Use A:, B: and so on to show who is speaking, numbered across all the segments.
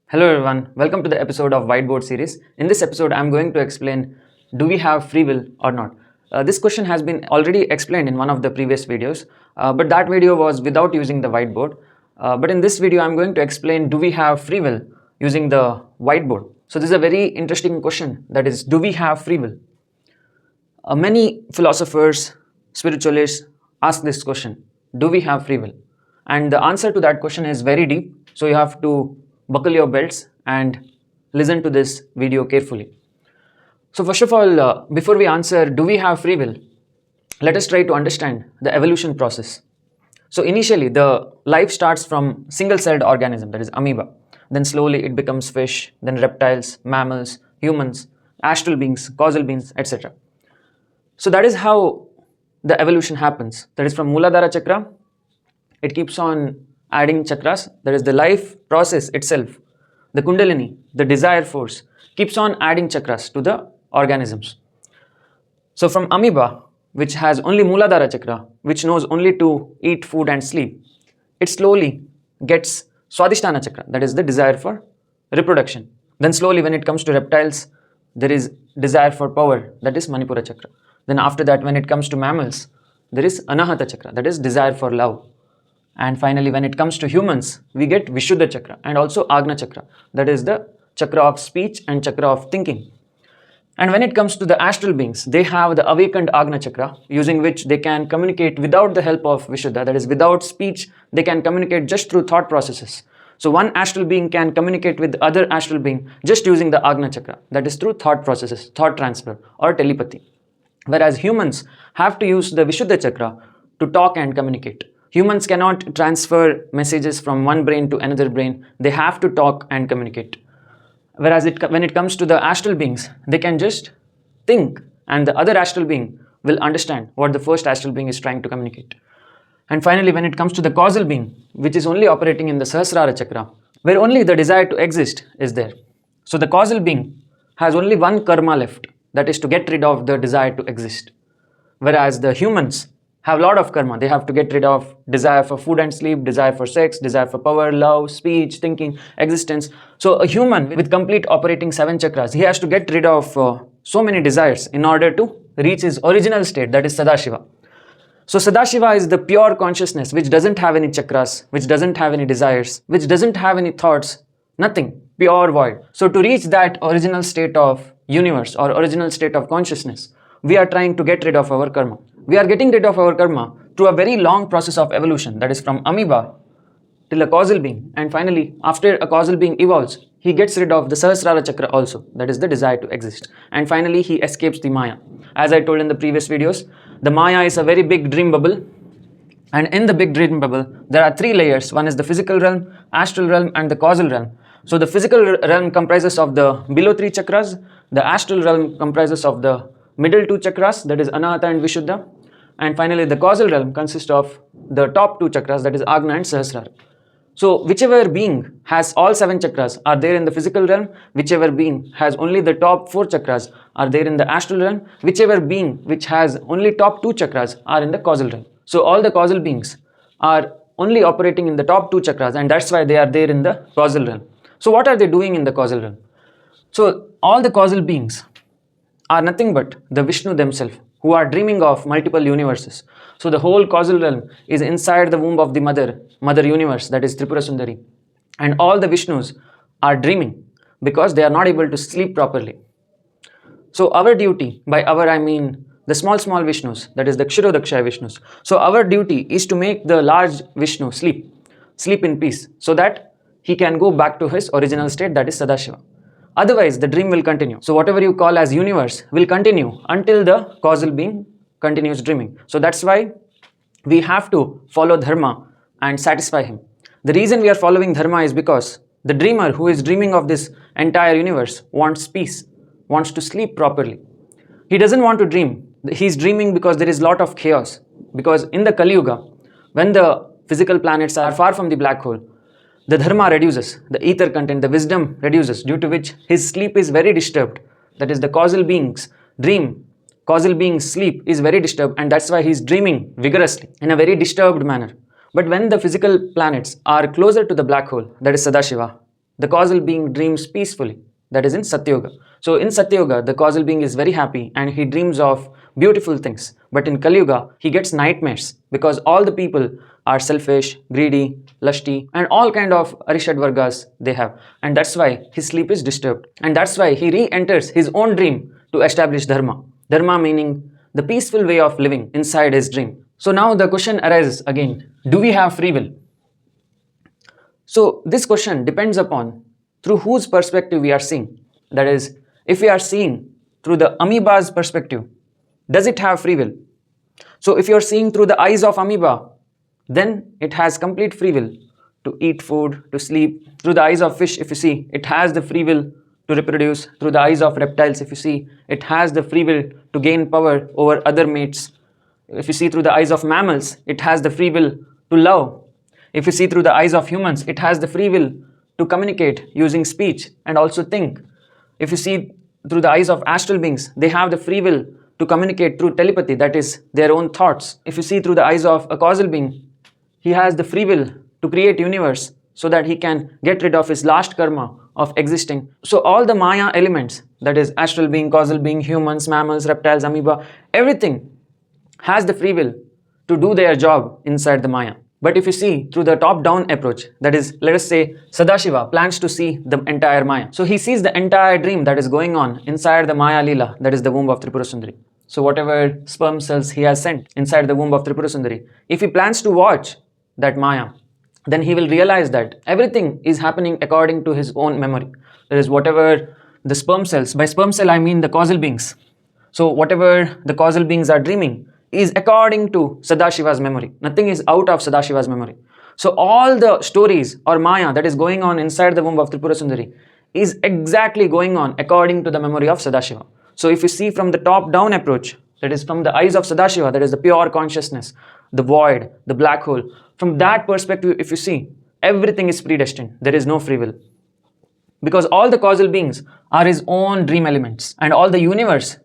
A: Hello everyone, welcome to the episode of Whiteboard series. In this episode, I'm going to explain, do we have free will or not? This question has been already explained in one of the previous videos, but that video was without using the whiteboard. But in this video, I'm going to explain, do we have free will using the whiteboard? So this is a very interesting question, that is, do we have free will? Many philosophers, spiritualists ask this question, do we have free will? And the answer to that question is very deep, so you have to buckle your belts and listen to this video carefully. So first of all, before we answer, do we have free will? Let us try to understand the evolution process. So initially, the life starts from single-celled organism, that is amoeba. Then slowly it becomes fish, then reptiles, mammals, humans, astral beings, causal beings, etc. So that is how the evolution happens. That is from Muladhara chakra, it keeps on adding chakras, that is the life process itself, the kundalini, the desire force, keeps on adding chakras to the organisms. So from amoeba, which has only Muladhara chakra, which knows only to eat food and sleep, it slowly gets Swadhisthana chakra, that is the desire for reproduction. Then slowly when it comes to reptiles, there is desire for power, that is Manipura chakra. Then after that, when it comes to mammals, there is Anahata chakra, that is desire for love. And finally, when it comes to humans, we get Vishuddha chakra and also Agna chakra, that is the chakra of speech and chakra of thinking. And when it comes to the astral beings, they have the awakened Agna chakra, using which they can communicate without the help of Vishuddha, that is without speech, they can communicate just through thought processes. So one astral being can communicate with other astral being just using the Agna chakra, that is through thought processes, thought transfer or telepathy. Whereas humans have to use the Vishuddha chakra to talk and communicate. Humans cannot transfer messages from one brain to another brain. They have to talk and communicate. Whereas when it comes to the astral beings, they can just think and the other astral being will understand what the first astral being is trying to communicate. And finally, when it comes to the causal being, which is only operating in the Sahasrara chakra, where only the desire to exist is there. So the causal being has only one karma left, that is to get rid of the desire to exist. Whereas the humans have a lot of karma. They have to get rid of desire for food and sleep, desire for sex, desire for power, love, speech, thinking, existence. So a human with complete operating 7 chakras, he has to get rid of so many desires in order to reach his original state, that is Sadashiva. So Sadashiva is the pure consciousness which doesn't have any chakras, which doesn't have any desires, which doesn't have any thoughts, nothing, pure void. So to reach that original state of universe or original state of consciousness, we are trying to get rid of our karma. We are getting rid of our karma through a very long process of evolution, that is from amoeba till a causal being. And finally, after a causal being evolves, he gets rid of the Sahasrara chakra also, that is the desire to exist. And finally, he escapes the Maya. As I told in the previous videos, the Maya is a very big dream bubble. And in the big dream bubble, there are 3 layers. One is the physical realm, astral realm, and the causal realm. So the physical realm comprises of the below 3 chakras. The astral realm comprises of the middle 2 chakras, that is Anahata and Vishuddha. And finally, the causal realm consists of the top 2 chakras, that is Agna and Sahasrara. So whichever being has all 7 chakras are there in the physical realm, whichever being has only the top 4 chakras are there in the astral realm, whichever being which has only top 2 chakras are in the causal realm. So all the causal beings are only operating in the top 2 chakras, and that's why they are there in the causal realm. So what are they doing in the causal realm? So all the causal beings are nothing but the Vishnu themselves, who are dreaming of multiple universes. So the whole causal realm is inside the womb of the mother universe, that is Tripura Sundari. And all the Vishnus are dreaming because they are not able to sleep properly. So our duty, by our I mean the small Vishnus, that is the Kshirodakshaya Vishnus. So our duty is to make the large Vishnu sleep in peace, so that he can go back to his original state, that is Sadashiva. Otherwise, the dream will continue. So whatever you call as universe will continue until the causal being continues dreaming. So that's why we have to follow Dharma and satisfy him. The reason we are following Dharma is because the dreamer who is dreaming of this entire universe wants peace, wants to sleep properly. He doesn't want to dream. He's dreaming because there is a lot of chaos. Because in the Kali Yuga, when the physical planets are far from the black hole, the dharma reduces, the ether content, the wisdom reduces, due to which his sleep is very disturbed. That is, the causal being's dream, causal being's sleep is very disturbed, and that's why he's dreaming vigorously in a very disturbed manner. But when the physical planets are closer to the black hole, that is Sadashiva, the causal being dreams peacefully. That is in Satyuga. So in Satyuga, the causal being is very happy and he dreams of beautiful things. But in Kali Yuga, he gets nightmares because all the people are selfish, greedy, lusty, and all kind of Arishad Vargas they have. And that's why his sleep is disturbed. And that's why he re-enters his own dream to establish Dharma. Dharma meaning the peaceful way of living inside his dream. So now the question arises again, do we have free will? So this question depends upon through whose perspective we are seeing. That is, if we are seeing through the amoeba's perspective, does it have free will? So if you are seeing through the eyes of amoeba, then it has complete free will to eat food, to sleep. Through the eyes of fish, if you see, it has the free will to reproduce. Through the eyes of reptiles, if you see, it has the free will to gain power over other mates. If you see through the eyes of mammals, it has the free will to love. If you see through the eyes of humans, it has the free will to communicate using speech and also think. If you see through the eyes of astral beings, they have the free will to communicate through telepathy, that is their own thoughts. If you see through the eyes of a causal being, he has the free will to create universe so that he can get rid of his last karma of existing. So all the Maya elements, that is astral being, causal being, humans, mammals, reptiles, amoeba, everything has the free will to do their job inside the Maya. But if you see through the top-down approach, that is, let us say Sadashiva plans to see the entire Maya. So he sees the entire dream that is going on inside the Maya Leela, that is the womb of Tripura Sundari. So whatever sperm cells he has sent inside the womb of Tripura Sundari, if he plans to watch that Maya, then he will realize that everything is happening according to his own memory. That is, whatever the sperm cells, by sperm cell I mean the causal beings. So whatever the causal beings are dreaming is according to Sadashiva's memory. Nothing is out of Sadashiva's memory. So all the stories or Maya that is going on inside the womb of Tripura Sundari is exactly going on according to the memory of Sadashiva. So if you see from the top-down approach, that is from the eyes of Sadashiva, that is the pure consciousness, the void, the black hole, from that perspective, if you see, everything is predestined. There is no free will. Because all the causal beings are his own dream elements, and all the universe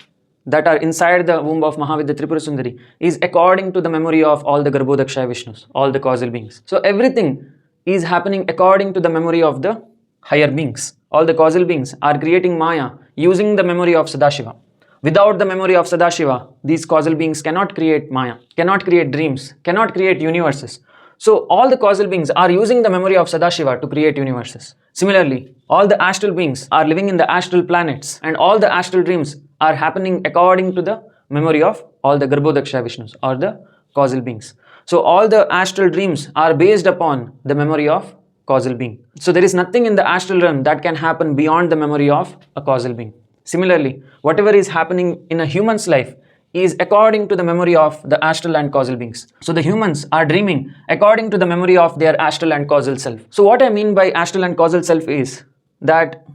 A: that are inside the womb of Mahavidya Tripura Sundari is according to the memory of all the Garbhodakshaya Vishnus, all the causal beings. So everything is happening according to the memory of the higher beings. All the causal beings are creating Maya using the memory of Sadashiva. Without the memory of Sadashiva, these causal beings cannot create Maya, cannot create dreams, cannot create universes. So all the causal beings are using the memory of Sadashiva to create universes. Similarly, all the astral beings are living in the astral planets, and all the astral dreams are happening according to the memory of all the Garbhodakshaya Vishnus or the causal beings. So all the astral dreams are based upon the memory of causal being. So there is nothing in the astral realm that can happen beyond the memory of a causal being. Similarly, whatever is happening in a human's life is according to the memory of the astral and causal beings. So the humans are dreaming according to the memory of their astral and causal self. So what I mean by astral and causal self is that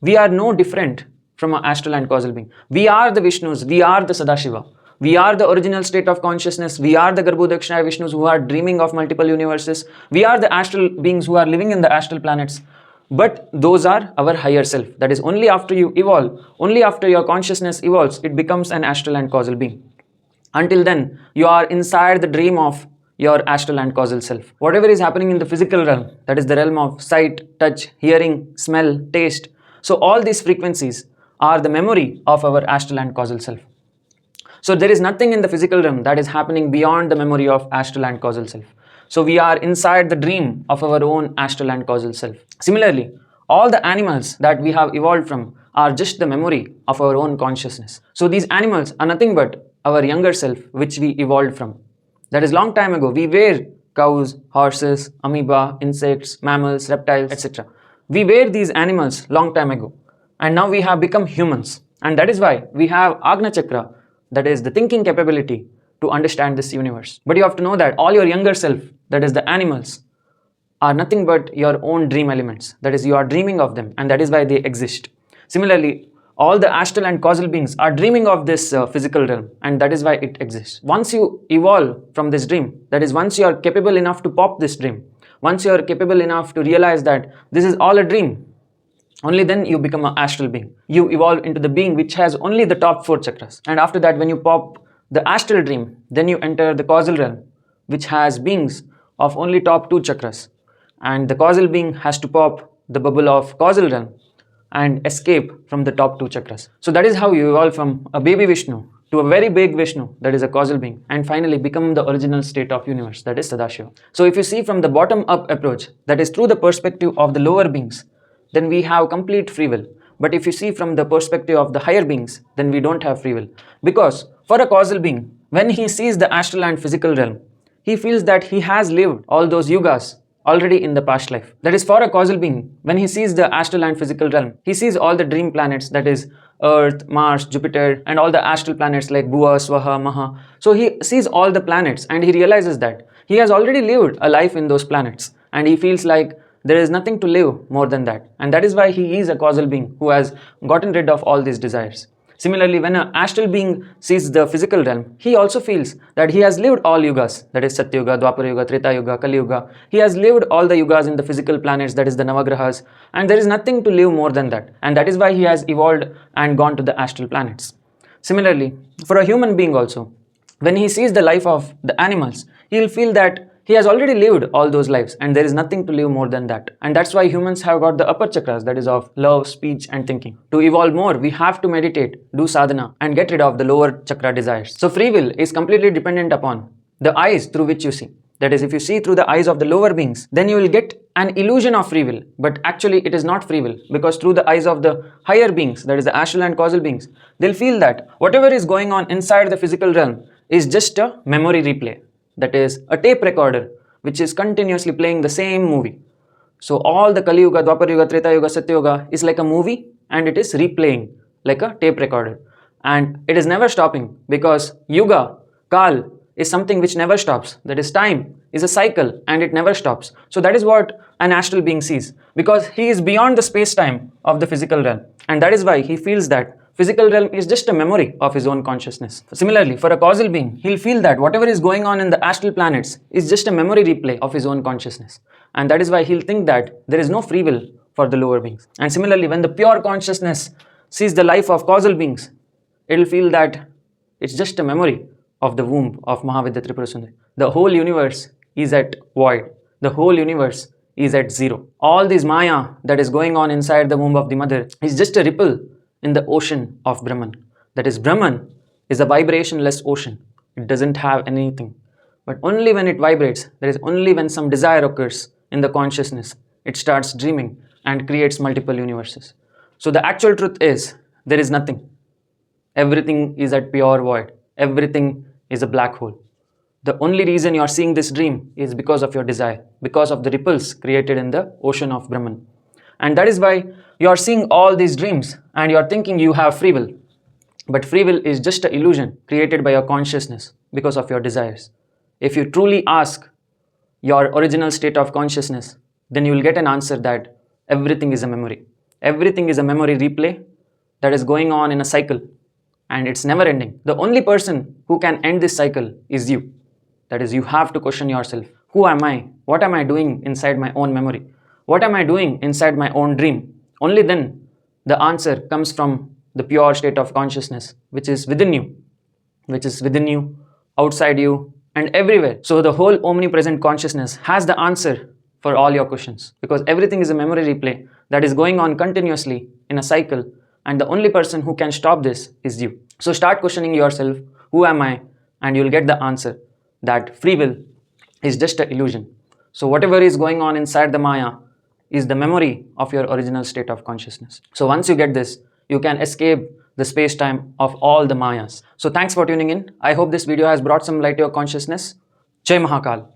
A: we are no different from an astral and causal being. We are the Vishnus, we are the Sadashiva. We are the original state of consciousness. We are the Garbhodakshaya Vishnus who are dreaming of multiple universes. We are the astral beings who are living in the astral planets. But those are our higher self. That is, only after you evolve, only after your consciousness evolves, it becomes an astral and causal being. Until then, you are inside the dream of your astral and causal self. Whatever is happening in the physical realm, that is the realm of sight, touch, hearing, smell, taste. So all these frequencies are the memory of our astral and causal self. So there is nothing in the physical realm that is happening beyond the memory of astral and causal self. So we are inside the dream of our own astral and causal self. Similarly, all the animals that we have evolved from are just the memory of our own consciousness. So these animals are nothing but our younger self which we evolved from. That is, long time ago we were cows, horses, amoeba, insects, mammals, reptiles, etc. We were these animals long time ago, and now we have become humans. And that is why we have Agna Chakra, that is the thinking capability to understand this universe. But you have to know that all your younger self, that is the animals, are nothing but your own dream elements. That is, you are dreaming of them, and that is why they exist. Similarly, all the astral and causal beings are dreaming of this physical realm, and that is why it exists. Once you evolve from this dream, that is, once you are capable enough to pop this dream, once you are capable enough to realize that this is all a dream, only then you become an astral being. You evolve into the being which has only the top 4 chakras. And after that, when you pop the astral dream, then you enter the causal realm, which has beings of only top 2 chakras. And the causal being has to pop the bubble of causal realm and escape from the top two chakras. So that is how you evolve from a baby Vishnu to a very big Vishnu, that is a causal being, and finally become the original state of universe, that is Sadashiva. So if you see from the bottom up approach, that is through the perspective of the lower beings, then we have complete free will. But if you see from the perspective of the higher beings, then we don't have free will. Because for a causal being, when he sees the astral and physical realm, he feels that he has lived all those yugas already in the past life. That is, for a causal being, when he sees the astral and physical realm, he sees all the dream planets, that is Earth, Mars, Jupiter, and all the astral planets like Bhuva, Swaha, Maha. So he sees all the planets and he realizes that he has already lived a life in those planets, and he feels like there is nothing to live more than that. And that is why he is a causal being who has gotten rid of all these desires. Similarly, when an astral being sees the physical realm, he also feels that he has lived all yugas, that is Satya Yuga, Dwapara Yuga, Treta Yuga, Kali Yuga. He has lived all the yugas in the physical planets, that is the Navagrahas, and there is nothing to live more than that. And that is why he has evolved and gone to the astral planets. Similarly, for a human being also, when he sees the life of the animals, he will feel that he has already lived all those lives and there is nothing to live more than that. And that's why humans have got the upper chakras, that is of love, speech and thinking. To evolve more, we have to meditate, do sadhana and get rid of the lower chakra desires. So free will is completely dependent upon the eyes through which you see. That is, if you see through the eyes of the lower beings, then you will get an illusion of free will. But actually it is not free will, because through the eyes of the higher beings, that is the astral and causal beings, they'll feel that whatever is going on inside the physical realm is just a memory replay. That is a tape recorder which is continuously playing the same movie. So all the Kali Yuga, Dwapara Yuga, Treta Yuga, Satya Yuga is like a movie and it is replaying like a tape recorder. And it is never stopping, because Yuga, Kal is something which never stops. That is, time is a cycle and it never stops. So that is what an astral being sees, because he is beyond the space-time of the physical realm. And that is why he feels that physical realm is just a memory of his own consciousness. Similarly, for a causal being, he'll feel that whatever is going on in the astral planets is just a memory replay of his own consciousness. And that is why he'll think that there is no free will for the lower beings. And similarly, when the pure consciousness sees the life of causal beings, it'll feel that it's just a memory of the womb of Mahavidya Tripura Sundari. The whole universe is at void. The whole universe is at zero. All this Maya that is going on inside the womb of the mother is just a ripple in the ocean of Brahman. That is, Brahman is a vibrationless ocean. It doesn't have anything. But only when it vibrates, that is, only when some desire occurs in the consciousness, it starts dreaming and creates multiple universes. So the actual truth is, there is nothing. Everything is at pure void. Everything is a black hole. The only reason you are seeing this dream is because of your desire, because of the ripples created in the ocean of Brahman. And that is why you are seeing all these dreams and you are thinking you have free will. But free will is just an illusion created by your consciousness because of your desires. If you truly ask your original state of consciousness, then you will get an answer that everything is a memory. Everything is a memory replay that is going on in a cycle, and it's never ending. The only person who can end this cycle is you. That is, you have to question yourself. Who am I? What am I doing inside my own memory? What am I doing inside my own dream? Only then the answer comes from the pure state of consciousness, which is within you, outside you, and everywhere. So the whole omnipresent consciousness has the answer for all your questions, because everything is a memory replay that is going on continuously in a cycle, and the only person who can stop this is you. So start questioning yourself, who am I? And you'll get the answer that free will is just an illusion. So whatever is going on inside the Maya is the memory of your original state of consciousness. So once you get this, you can escape the space-time of all the Mayas. So thanks for tuning in. I hope this video has brought some light to your consciousness. Jai Mahakal.